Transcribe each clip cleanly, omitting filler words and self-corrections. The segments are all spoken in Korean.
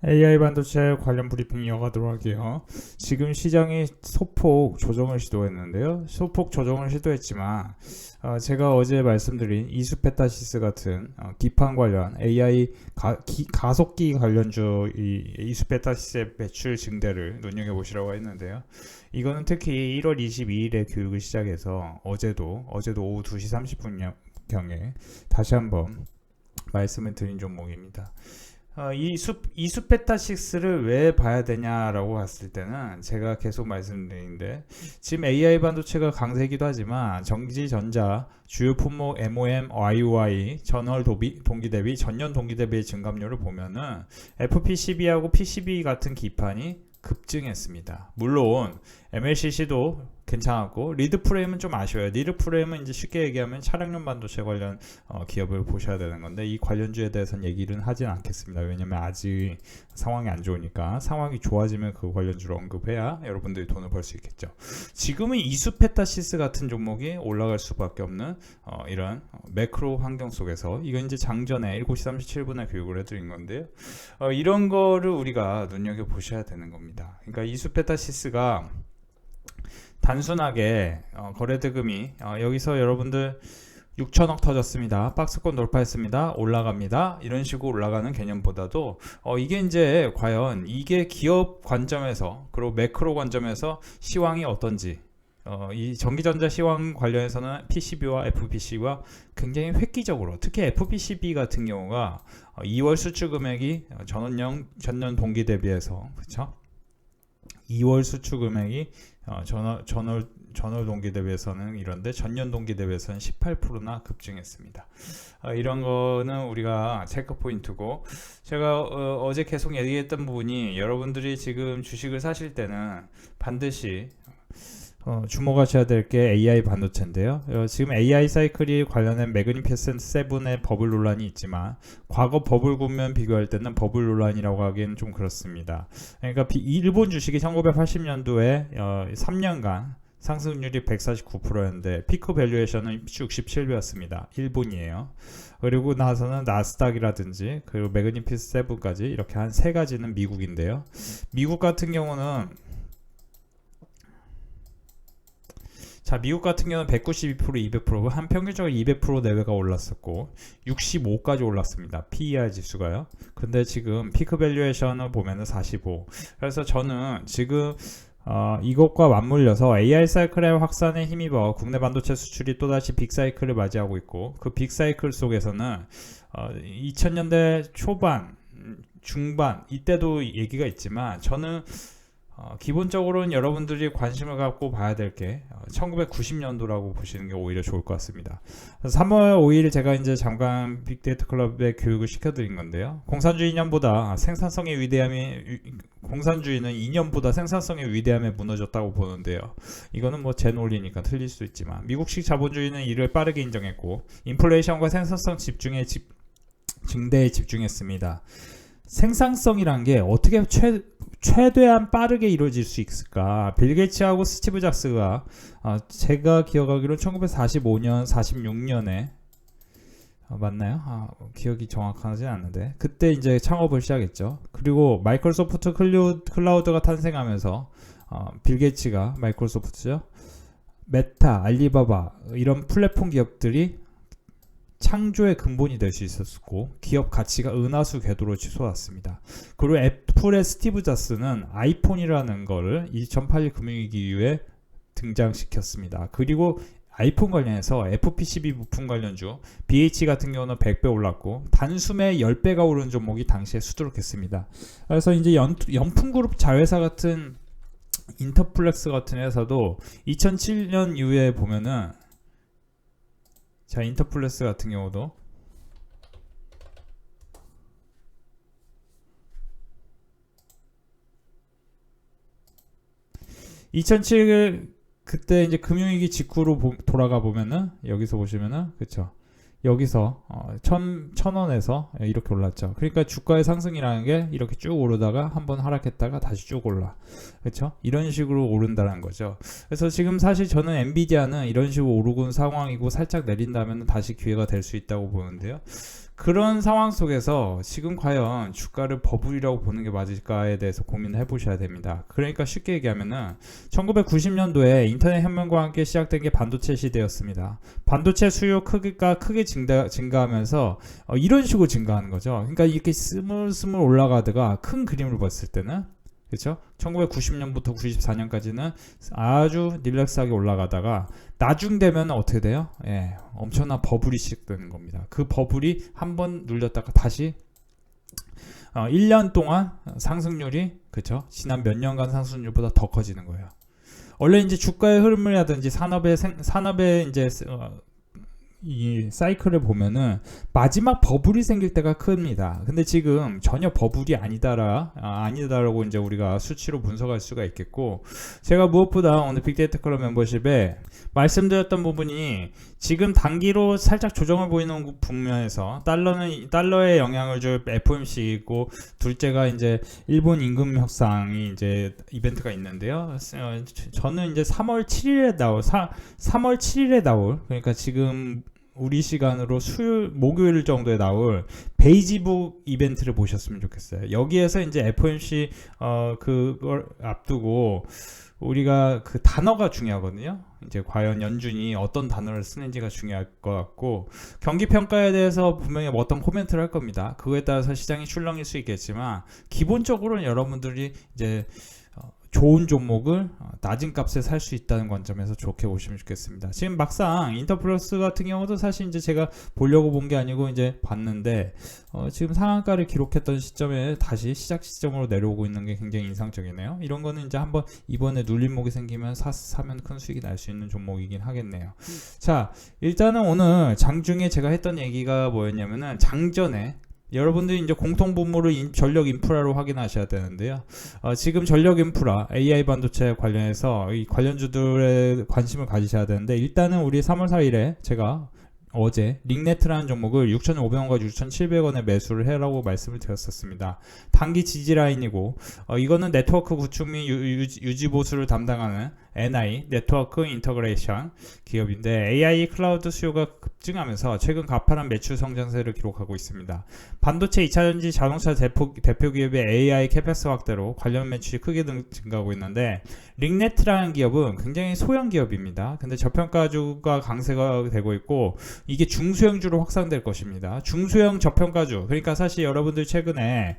AI 반도체 관련 브리핑 이어가도록 할게요. 지금 시장이 소폭 조정을 시도했는데요. 소폭 조정을 시도했지만 제가 어제 말씀드린 이수페타시스 같은 기판 관련 AI 가속기 관련주 이수페타시스의 매출 증대를 눈여겨보시라고 했는데요. 이거는 특히 1월 22일에 교육을 시작해서 어제도 오후 2시 30분경에 다시 한번 말씀을 드린 종목입니다. 이수페타6를 왜 봐야 되냐라고 봤을 때는 제가 계속 말씀드리는데 지금 AI 반도체가 강세이기도 하지만 정지전자 주요 품목 MOM, YY 동기 대비 전년 동기 대비의 증감률을 보면은 FP12하고 PCB 같은 기판이 급증했습니다. 물론 MLCC도 괜찮았고 리드 프레임은 좀 아쉬워요. 리드 프레임은 이제 쉽게 얘기하면 차량용 반도체 관련 기업을 보셔야 되는 건데 이 관련주에 대해서는 얘기는 하진 않겠습니다. 왜냐면 아직 상황이 안 좋으니까 상황이 좋아지면 그 관련주로 언급해야 여러분들이 돈을 벌 수 있겠죠. 지금은 이수페타시스 같은 종목이 올라갈 수밖에 없는 이런 매크로 환경 속에서 이건 이제 장전에 7시 37분에 교육을 해드린 건데요. 이런 거를 우리가 눈여겨 보셔야 되는 겁니다. 그러니까 이수페타시스가 단순하게 거래대금이 여기서 여러분들 6천억 터졌습니다. 박스권 돌파했습니다. 올라갑니다. 이런 식으로 올라가는 개념보다도 이게 이제 과연 이게 기업 관점에서 그리고 매크로 관점에서 시황이 어떤지 이 전기전자 시황 관련해서는 PCB와 FPC와 굉장히 획기적으로 특히 FPCB 같은 경우가 2월 수출 금액이 전년 동기 대비해서 그렇죠? 2월 수출 금액이 전월 동기 대비해서는 이런데 전년 동기 대비해서는 18%나 급증했습니다. 이런 거는 우리가 체크 포인트고 제가 어제 계속 얘기했던 부분이 여러분들이 지금 주식을 사실 때는 반드시 주목하셔야 될 게 AI 반도체인데요. 지금 AI 사이클이 관련된 매그니피센트 7의 버블 논란이 있지만 과거 버블 국면 비교할 때는 버블 논란이라고 하기엔 좀 그렇습니다. 그러니까 일본 주식이 1980년도에 3년간 상승률이 149%였는데 피크 밸류에이션은 67배였습니다. 일본이에요. 그리고 나서는 나스닥이라든지 그리고 매그니피센트 7까지 이렇게 한 세 가지는 미국인데요. 미국 같은 경우는 미국 같은 경우는 192%, 200%, 한 평균적으로 200% 내외가 올랐었고 65까지 올랐습니다. PER 지수가요. 근데 지금 피크 밸류에이션을 보면은 45. 그래서 저는 지금 이것과 맞물려서 AI 사이클의 확산에 힘입어 국내 반도체 수출이 또다시 빅사이클을 맞이하고 있고 그 빅사이클 속에서는 2000년대 초반, 중반 이때도 얘기가 있지만 저는 기본적으로는 여러분들이 관심을 갖고 봐야 될 게 1990년도라고 보시는 게 오히려 좋을 것 같습니다. 3월 5일 제가 이제 잠깐 빅데이터 클럽에 교육을 시켜드린 건데요. 공산주의는 2년보다 생산성의 위대함에 무너졌다고 보는데요. 이거는 뭐 제 논리니까 틀릴 수도 있지만 미국식 자본주의는 이를 빠르게 인정했고 인플레이션과 생산성 증대에 집중했습니다. 생산성이란 게 어떻게 최대한 빠르게 이루어질 수 있을까? 빌 게이츠하고 스티브 잡스가 제가 기억하기로 1945년, 46년에 맞나요? 기억이 정확하지 않는데 그때 이제 창업을 시작했죠. 그리고 마이크로소프트 클라우드가 탄생하면서 빌 게이츠가 마이크로소프트죠. 메타, 알리바바 이런 플랫폼 기업들이 창조의 근본이 될 수 있었고 기업 가치가 은하수 궤도로 치솟았습니다. 그리고 애플의 스티브 잡스는 아이폰이라는 거를 2008 금융위기 이후에 등장시켰습니다. 그리고 아이폰 관련해서 FPCB 부품 관련주 BH 같은 경우는 100배 올랐고 단숨에 10배가 오른 종목이 당시에 수두룩했습니다. 그래서 이제 연풍그룹 자회사 같은 인터플렉스 같은 회사도 2007년 이후에 보면은 인터플렉스 같은 경우도 (2007) 그때 이제 금융위기 직후로 돌아가 보면은 여기서 보시면은 그쵸 여기서 1,000원에서 이렇게 올랐죠. 그러니까 주가의 상승이라는 게 이렇게 쭉 오르다가 한번 하락했다가 다시 쭉 올라. 그렇죠? 이런 식으로 오른다는 거죠. 그래서 지금 사실 저는 엔비디아는 이런 식으로 오르고 상황이고 살짝 내린다면 다시 기회가 될 수 있다고 보는데요. 그런 상황 속에서 지금 과연 주가를 버블이라고 보는 게 맞을까에 대해서 고민해 보셔야 됩니다. 그러니까 쉽게 얘기하면은 1990년도에 인터넷 혁명과 함께 시작된 게 반도체 시대였습니다. 반도체 수요 크기가 크게 증가하면서 이런 식으로 증가하는 거죠. 그러니까 이렇게 스물스물 올라가다가 큰 그림을 봤을 때는, 그렇죠? 1990년부터 94년까지는 아주 릴렉스하게 올라가다가 나중 되면 어떻게 돼요? 예, 엄청난 버블이 시작되는 겁니다. 그 버블이 한번 눌렸다가 다시 1년 동안 상승률이, 그렇죠? 지난 몇 년간 상승률보다 더 커지는 거예요. 원래 이제 주가의 흐름이라든지 산업의 이제 이 사이클을 보면은 마지막 버블이 생길 때가 큽니다. 근데 지금 전혀 버블이 아니다라고 이제 우리가 수치로 분석할 수가 있겠고, 제가 무엇보다 오늘 빅데이터 클럽 멤버십에 말씀드렸던 부분이 지금 단기로 살짝 조정을 보이는 국면에서 달러에 영향을 줄 FOMC이고, 둘째가 이제 일본 임금 협상이 이제 이벤트가 있는데요. 저는 이제 3월 7일에 나올, 그러니까 지금 우리 시간으로 목요일 정도에 나올 베이지북 이벤트를 보셨으면 좋겠어요. 여기에서 이제 FOMC 그걸 앞두고 우리가 그 단어가 중요하거든요. 이제 과연 연준이 어떤 단어를 쓰는지가 중요할 것 같고, 경기 평가에 대해서 분명히 어떤 코멘트를 할 겁니다. 그거에 따라서 시장이 출렁일 수 있겠지만, 기본적으로는 여러분들이 이제 좋은 종목을 낮은 값에 살 수 있다는 관점에서 좋게 보시면 좋겠습니다. 지금 막상 인터플러스 같은 경우도 사실 이제 제가 보려고 본 게 아니고 이제 봤는데, 지금 상한가를 기록했던 시점에 다시 시작 시점으로 내려오고 있는 게 굉장히 인상적이네요. 이런 거는 이제 한번 이번에 눌림목이 생기면 사면 큰 수익이 날 수 있는 종목이긴 하겠네요. 자, 일단은 오늘 장중에 제가 했던 얘기가 뭐였냐면은, 장전에 여러분들이 이제 공통 분모를 전력 인프라로 확인하셔야 되는데요. 지금 전력 인프라, AI 반도체 관련해서 이 관련주들의 관심을 가지셔야 되는데, 일단은 우리 3월 4일에 제가 어제 링네트라는 종목을 6,500원과 6,700원에 매수를 해라고 말씀을 드렸었습니다. 단기 지지 라인이고, 이거는 네트워크 구축 및 유지 보수를 담당하는 NI 네트워크 인터그레이션 기업인데, AI 클라우드 수요가 급증하면서 최근 가파른 매출 성장세를 기록하고 있습니다. 반도체 2차전지 자동차 대표 기업의 AI 캐펙스 확대로 관련 매출이 크게 증가하고 있는데, 링네트라는 기업은 굉장히 소형 기업입니다. 근데 저평가주가 강세가 되고 있고, 이게 중소형주로 확산될 것입니다. 중소형 저평가주, 그러니까 사실 여러분들 최근에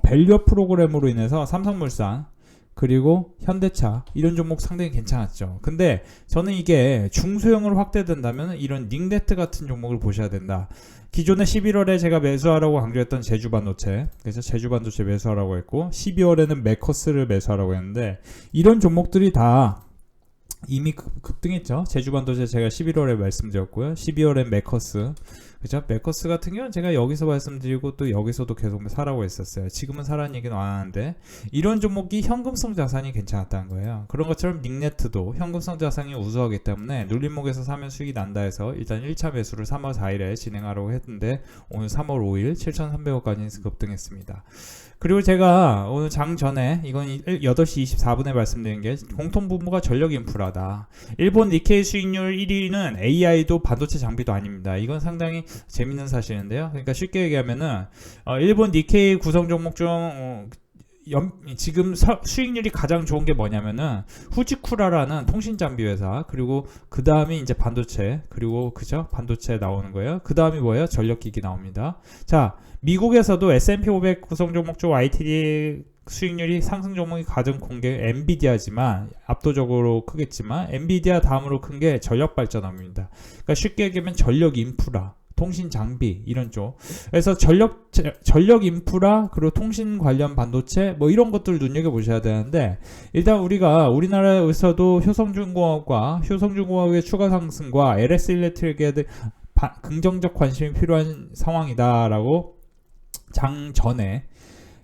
밸류 프로그램으로 인해서 삼성물산 그리고 현대차 이런 종목 상당히 괜찮았죠. 근데 저는 이게 중소형으로 확대된다면 이런 닉네트 같은 종목을 보셔야 된다. 기존에 11월에 제가 매수하라고 강조했던 제주반도체, 그래서 제주반도체 매수하라고 했고, 12월에는 메커스를 매수하라고 했는데, 이런 종목들이 다 이미 급등했죠. 제주반도체 제가 11월에 말씀드렸고요. 12월에 메커스, 그죠? 메커스 같은 경우는 제가 여기서 말씀드리고 또 여기서도 계속 사라고 했었어요. 지금은 사라는 얘기는 안 하는데, 이런 종목이 현금성 자산이 괜찮았다는 거예요. 그런 것처럼 닉네트도 현금성 자산이 우수하기 때문에 눌림목에서 사면 수익이 난다 해서 일단 1차 매수를 3월 4일에 진행하려고 했는데, 오늘 3월 5일 7,300원까지 급등했습니다. 그리고 제가 오늘 장 전에 이건 8시 24분에 말씀드린 게, 공통 분모가 전력 인프라다. 일본 니케이 수익률 1위는 AI도 반도체 장비도 아닙니다. 이건 상당히 재밌는 사실인데요. 그러니까 쉽게 얘기하면은 일본 니케이 구성 종목 중 지금 수익률이 가장 좋은 게 뭐냐면은 후지쿠라라는 통신 장비 회사, 그리고 그 다음이 이제 반도체, 그리고 그죠? 반도체 나오는 거예요. 그 다음이 뭐예요? 전력기기 나옵니다. 자, 미국에서도 S&P 500 구성 종목 중 YTD 수익률이 상승 종목이 가장 큰 게 엔비디아지만, 압도적으로 크겠지만 엔비디아 다음으로 큰 게 전력 발전업입니다. 그러니까 쉽게 얘기하면 전력 인프라, 통신 장비 이런 쪽. 그래서 전력 인프라, 그리고 통신 관련 반도체 뭐 이런 것들을 눈여겨 보셔야 되는데, 일단 우리나라에서도 효성중공업의 추가 상승과 LS 일렉트릭에 대해 긍정적 관심이 필요한 상황이다라고 장 전에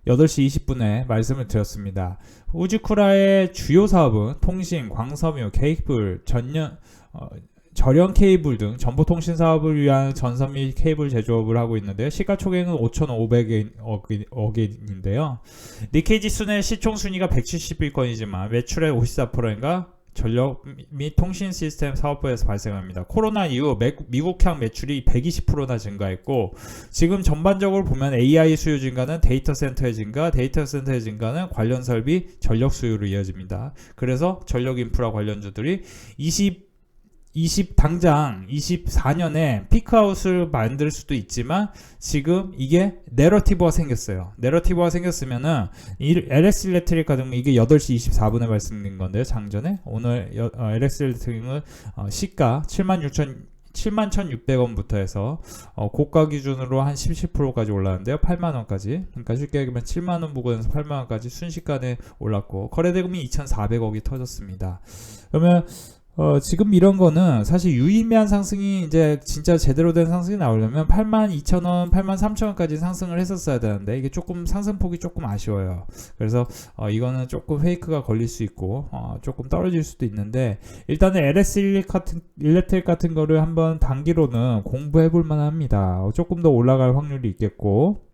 8시 20분에 말씀을 드렸습니다. 후지쿠라의 주요 사업은 통신, 광섬유, 케이블, 절연 케이블 등 정보통신 사업을 위한 전선 및 케이블 제조업을 하고 있는데요. 시가총액은 5,500억인데요. 니케이 지수는 시총 순위가 170위권이지만 매출의 54%인가 전력 및 통신 시스템 사업부에서 발생합니다. 코로나 이후 미국향 매출이 120%나 증가했고, 지금 전반적으로 보면 AI 수요 증가는 데이터 센터의 증가는 관련 설비 전력 수요로 이어집니다. 그래서 전력 인프라 관련주들이 당장 24년에 피크아웃을 만들 수도 있지만, 지금 이게 내러티브가 생겼어요. 내러티브가 생겼으면은 LS 일렉트릭 같은 거, 이게 8시 24분에 말씀드린 건데요, 장전에. 오늘 LS 일렉트릭은 시가 71,600원부터 해서 고가 기준으로 한 10%까지 올랐는데요. 8만원까지. 그러니까 쉽게 얘기하면 7만원 부근에서 8만원까지 순식간에 올랐고, 거래대금이 2,400억이 터졌습니다. 그러면 지금 이런 거는 사실 유의미한 상승이, 이제 진짜 제대로 된 상승이 나오려면 82,000원, 83,000원까지 상승을 했었어야 되는데, 이게 조금 상승폭이 조금 아쉬워요. 그래서 이거는 조금 페이크가 걸릴 수 있고 조금 떨어질 수도 있는데, 일단은 LS 일렉트릭 같은 거를 한번 단기로는 공부해 볼 만합니다. 조금 더 올라갈 확률이 있겠고,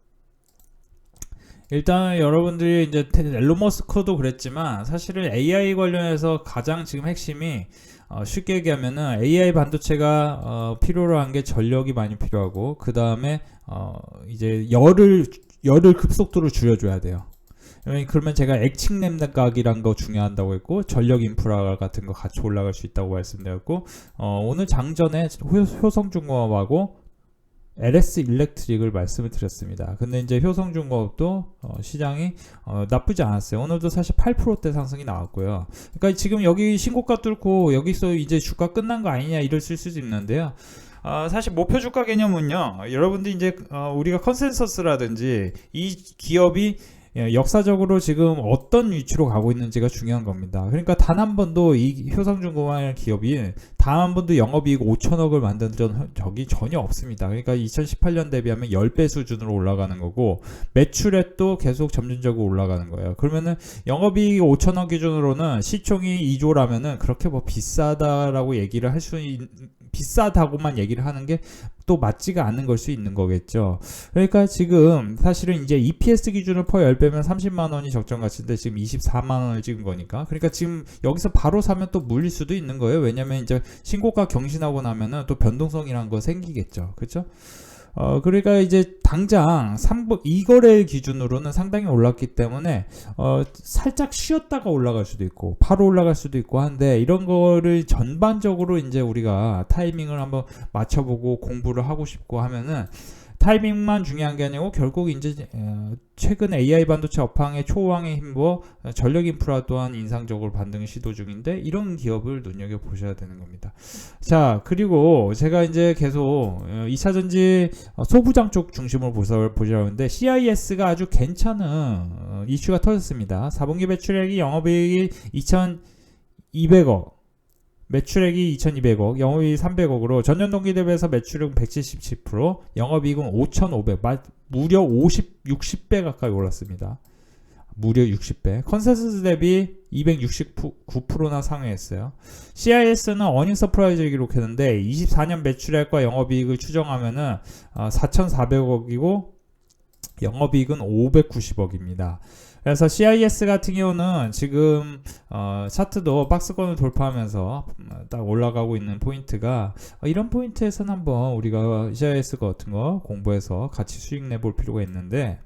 일단 여러분들이 이제 앨런 머스크도 그랬지만, 사실은 AI 관련해서 가장 지금 핵심이, 쉽게 얘기하면은 AI 반도체가 필요로 한 게 전력이 많이 필요하고, 그 다음에 이제 열을 급속도로 줄여줘야 돼요. 그러면 제가 액칭 램각이란 거 중요한다고 했고, 전력 인프라 같은 거 같이 올라갈 수 있다고 말씀드렸고, 오늘 장전에 효성중공업하고 LS 일렉트릭을 말씀을 드렸습니다. 근데 이제 효성중공업도 시장이 나쁘지 않았어요. 오늘도 사실 8%대 상승이 나왔고요. 그러니까 지금 여기 신고가 뚫고 여기서 이제 주가 끝난 거 아니냐 이랬을 수도 있는데요. 사실 목표 주가 개념은요, 여러분들 이제 우리가 컨센서스라든지 이 기업이 역사적으로 지금 어떤 위치로 가고 있는지가 중요한 겁니다. 그러니까 단 한 번도 이 효성중공업 기업이 단 한 번도 영업이익 5천억을 만든 적이 전혀 없습니다. 그러니까 2018년 대비하면 10배 수준으로 올라가는 거고, 매출액도 계속 점진적으로 올라가는 거예요. 그러면은 영업이익 5천억 기준으로는 시총이 2조라면은 그렇게 뭐 비싸다라고 얘기를 할 수 비싸다고만 얘기를 하는 게 또 맞지가 않는 걸 수 있는 거겠죠. 그러니까 지금 사실은 이제 EPS 기준으로 퍼 10배면 30만원이 적정 가치인데 지금 24만원을 찍은 거니까, 그러니까 지금 여기서 바로 사면 또 물릴 수도 있는 거예요. 왜냐면 이제 신고가 경신하고 나면은 또 변동성이라는 거 생기겠죠. 그렇죠? 그러니까 이제 당장 2거래일 기준으로는 상당히 올랐기 때문에 살짝 쉬었다가 올라갈 수도 있고 바로 올라갈 수도 있고 한데, 이런 거를 전반적으로 이제 우리가 타이밍을 한번 맞춰보고 공부를 하고 싶고 하면은, 타이밍만 중요한 게 아니고 결국 이제 최근 AI 반도체 업황의 초호황에 힘입어 전력 인프라 또한 인상적으로 반등을 시도 중인데, 이런 기업을 눈여겨보셔야 되는 겁니다. 자, 그리고 제가 이제 계속 2차전지 소부장 쪽 중심으로 보시라고 하는데, CIS가 아주 괜찮은 이슈가 터졌습니다. 4분기 매출액이 영업이익이 2,200억, 매출액이 2,200억, 영업이익이 300억으로 전년 동기 대비해서 매출액은 177%, 영업이익은 5,500, 무려 60배 가까이 올랐습니다. 무려 60배. 컨센서스 대비 269%나 상회했어요. CIS는 어닝 서프라이즈를 기록했는데 24년 매출액과 영업이익을 추정하면은 4,400억이고 영업이익은 590억입니다. 그래서 CIS 같은 경우는 지금 차트도 박스권을 돌파하면서 딱 올라가고 있는 포인트가, 이런 포인트에서는 한번 우리가 CIS 같은 거 공부해서 같이 수익 내볼 필요가 있는데,